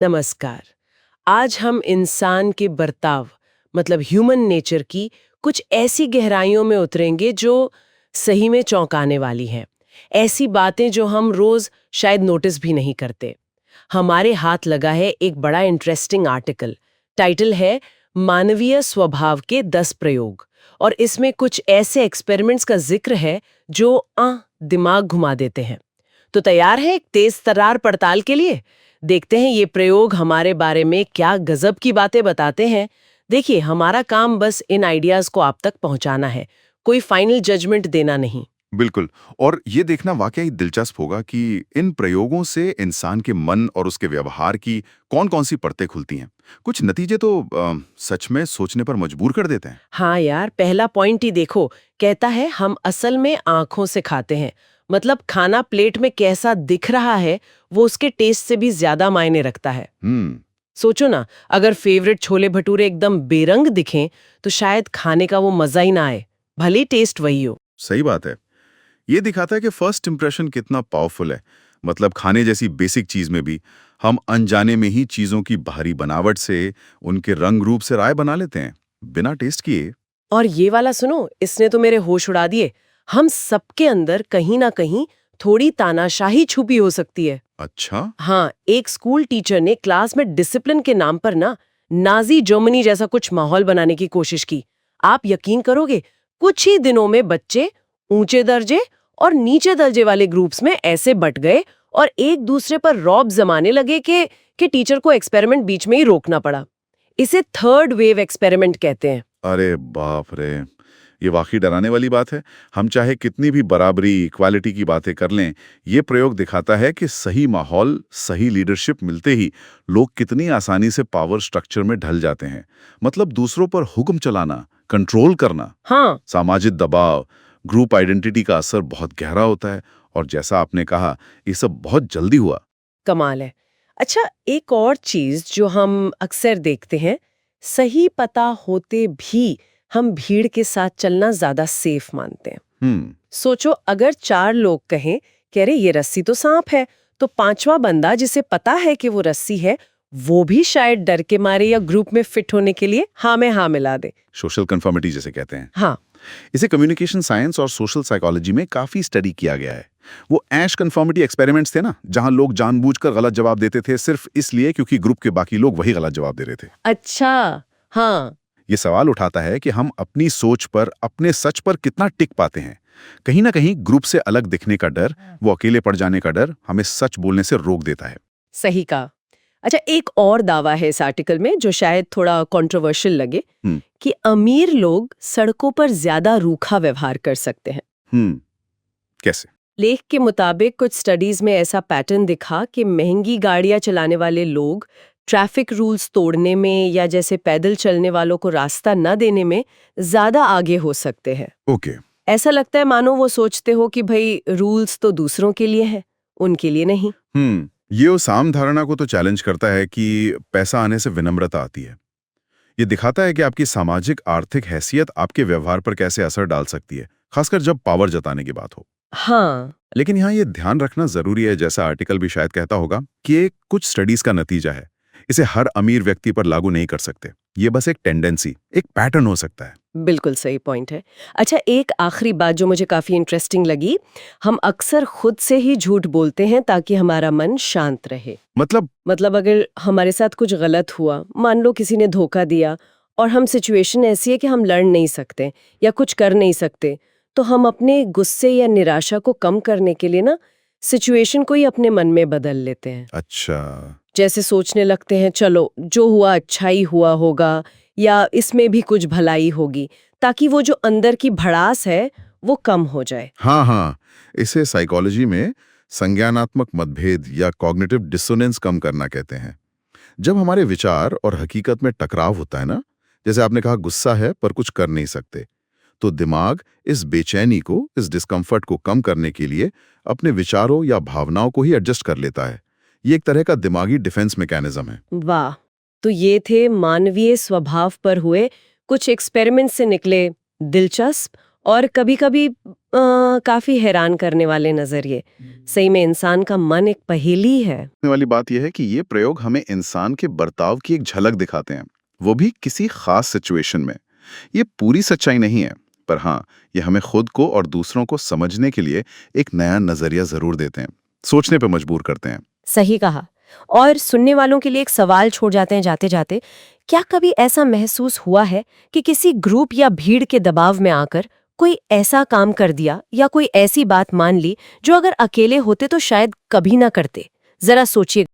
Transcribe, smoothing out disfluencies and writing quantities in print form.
नमस्कार। आज हम इंसान के बर्ताव मतलब ह्यूमन नेचर की कुछ ऐसी गहराइयों में उतरेंगे जो सही में चौंकाने वाली हैं। ऐसी बातें जो हम रोज शायद नोटिस भी नहीं करते। हमारे हाथ लगा है एक बड़ा इंटरेस्टिंग आर्टिकल। टाइटल है मानवीय स्वभाव के 10 प्रयोग और इसमें कुछ ऐसे एक्सपेरिमेंट्स का जिक्र है जो दिमाग घुमा देते हैं। तो तैयार है एक तेज तर्रार पड़ताल के लिए? देखते हैं ये प्रयोग हमारे बारे में क्या गजब की बातें बताते हैं। देखिए, हमारा काम बस इन आइडियाज को आप तक पहुंचाना है, कोई फाइनल जजमेंट देना नहीं। बिल्कुल। और ये देखना वाकई दिलचस्प होगा कि इन प्रयोगों से इंसान के मन और उसके व्यवहार की कौन-कौन सी परतें खुलती हैं। कुछ नतीजे तो सच में सोचने पर मजबूर कर देते हैं। हाँ यार, पहला पॉइंट ही देखो। कहता है हम असल में आंखों से खाते हैं। मतलब खाना प्लेट में कैसा दिख रहा है वो उसके टेस्ट से भी ज्यादा मायने रखता है। हम्म। सोचो ना, अगर फेवरेट छोले भटूरे एकदम बेरंग दिखें तो शायद खाने का वो मजा ही ना आए, भले टेस्ट वही हो। सही बात है। ये दिखाता है कि फर्स्ट इंप्रेशन कितना पावरफुल है। मतलब खाने जैसी बेसिक चीज में भी हम अनजाने में ही चीजों की बाहरी बनावट से, उनके रंग रूप से राय बना लेते हैं, बिना टेस्ट किए। और ये वाला सुनो, इसने तो मेरे होश उड़ा दिए। हम सबके अंदर कहीं ना कहीं थोड़ी तानाशाही छुपी हो सकती है। अच्छा। हाँ, एक स्कूल टीचर ने क्लास में डिसिप्लिन के नाम पर ना नाजी जर्मनी जैसा कुछ माहौल बनाने की कोशिश की। आप यकीन करोगे, कुछ ही दिनों में बच्चे ऊंचे दर्जे और नीचे दर्जे वाले ग्रुप्स में ऐसे बट गए और एक दूसरे पर रौब जमाने लगे कि टीचर को एक्सपेरिमेंट बीच में ही रोकना पड़ा। इसे थर्ड वेव एक्सपेरिमेंट कहते हैं। अरे बाप रे! ये वाकई डराने वाली बात है। हम चाहे कितनी भी बराबरी, इक्वालिटी की बातें कर लें, ये प्रयोग दिखाता है कि सही माहौल, सही लीडरशिप मिलते ही लोग कितनी आसानी से पावर स्ट्रक्चर में ढल जाते हैं। मतलब दूसरों पर हुक्म चलाना, कंट्रोल करना, हाँ, सामाजिक दबाव, ग्रुप आइडेंटिटी का असर बहुत गहरा होता है। और जैसा आपने कहा, ये सब बहुत जल्दी हुआ। कमाल है। अच्छा, एक और चीज जो हम अक्सर देखते हैं, सही पता होते भी हम भीड़ के साथ चलना ज्यादा सेफ मानते हैं। हम्म। सोचो, अगर 4 लोग कहें कि अरे ये रस्सी तो सांप है, तो पांचवा बंदा जिसे पता है कि वो रस्सी है, वो भी शायद डर के मारे या ग्रुप में फिट होने के लिए हाँ में हाँ मिला दे। सोशल कंफर्मिटी जिसे कहते हैं। हाँ। इसे कम्युनिकेशन साइंस और सोशल साइकोलॉजी में काफी स्टडी किया गया है। वो ऐश कंफर्मिटी एक्सपेरिमेंट्स थे ना, जहां लोग जानबूझकर गलत जवाब देते थे सिर्फ इसलिए क्योंकि ग्रुप के बाकी लोग वही गलत जवाब दे रहे थे। अच्छा। हाँ। ये सवाल उठाता है कि हम अपनी सोच पर, अपने सच पर कितना टिक पाते हैं। कहीं ना कहीं ग्रुप से अलग दिखने का डर, वो अकेले पड़ जाने का डर हमें सच बोलने से रोक देता है। सही कहा। अच्छा, एक और दावा है इस आर्टिकल में जो शायद थोड़ा कंट्रोवर्शियल लगे, हम्म। कि अमीर लोग सड़कों पर ज्यादा रूखा व्यवहार कर सकते हैं। कैसे? लेख के मुताबिक कुछ स्टडीज में ऐसा पैटर्न दिखा कि महंगी गाड़ियां चलाने वाले लोग ट्रैफिक रूल्स तोड़ने में या जैसे पैदल चलने वालों को रास्ता न देने में ज्यादा आगे हो सकते हैं। ओके। ऐसा लगता है मानो वो सोचते हो कि भाई रूल्स तो दूसरों के लिए है, उनके लिए नहीं। ये उस आम धारणा को तो चैलेंज करता है कि पैसा आने से विनम्रता आती है। ये दिखाता है कि आपकी सामाजिक आर्थिक हैसियत आपके व्यवहार पर कैसे असर डाल सकती है, खासकर जब पावर जताने की बात हो। हाँ। लेकिन यहाँ ये ध्यान रखना जरूरी है, जैसा आर्टिकल भी शायद कहता होगा, कि ये कुछ स्टडीज का नतीजा है। इसे हर अमीर व्यक्ति पर लागू नहीं कर सकते। ये बस एक टेंडेंसी, एक पैटर्न हो सकता है। बिल्कुल सही पॉइंट है। अच्छा, एक आखिरी बात जो मुझे काफी इंटरेस्टिंग लगी, हम अक्सर खुद से ही झूठ बोलते हैं ताकि हमारा मन शांत रहे। मतलब अगर हमारे साथ कुछ गलत हुआ, मान लो किसी ने धोखा दिया और हम सिचुएशन ऐसी है कि हम लड़ नहीं सकते या कुछ कर नहीं सकते, तो हम अपने गुस्से या निराशा को कम करने के लिए ना सिचुएशन को ही अपने मन में बदल लेते हैं। अच्छा। जैसे सोचने लगते हैं चलो जो हुआ अच्छा ही हुआ होगा या इसमें भी कुछ भलाई होगी, ताकि वो जो अंदर की भड़ास है वो कम हो जाए। हाँ हाँ, इसे साइकोलॉजी में संज्ञानात्मक मतभेद या कॉग्निटिव डिसोनेंस कम करना कहते हैं। जब हमारे विचार और हकीकत में टकराव होता है ना, जैसे आपने कहा गुस्सा है पर कुछ कर नहीं सकते, तो दिमाग इस बेचैनी को, इस डिस्कम्फर्ट को कम करने के लिए अपने विचारों या भावनाओं को ही एडजस्ट कर लेता है। ये एक तरह का दिमागी डिफेंस मैकेनिज्म है। वाह। तो ये थे मानवीय स्वभाव पर हुए कुछ एक्सपेरिमेंट से निकले दिलचस्प और कभी-कभी काफी हैरान करने वाले नजरिए। सही में इंसान का मन एक पहेली है। वाली बात यह है कि ये प्रयोग हमें इंसान के बर्ताव की एक झलक दिखाते हैं, वो भी किसी खास सिचुएशन में। ये पूरी सच्चाई नहीं है, पर हाँ, ये हमें खुद को और दूसरों को समझने के लिए एक नया नजरिया जरूर देते हैं, सोचने पे मजबूर करते हैं। सही कहा। और सुनने वालों के लिए एक सवाल छोड़ जाते हैं जाते जाते, क्या कभी ऐसा महसूस हुआ है कि किसी ग्रुप या भीड़ के दबाव में आकर कोई ऐसा काम कर दिया या कोई ऐसी बात मान ली जो अगर अकेले होते तो शायद कभी ना करते? जरा सोचिए।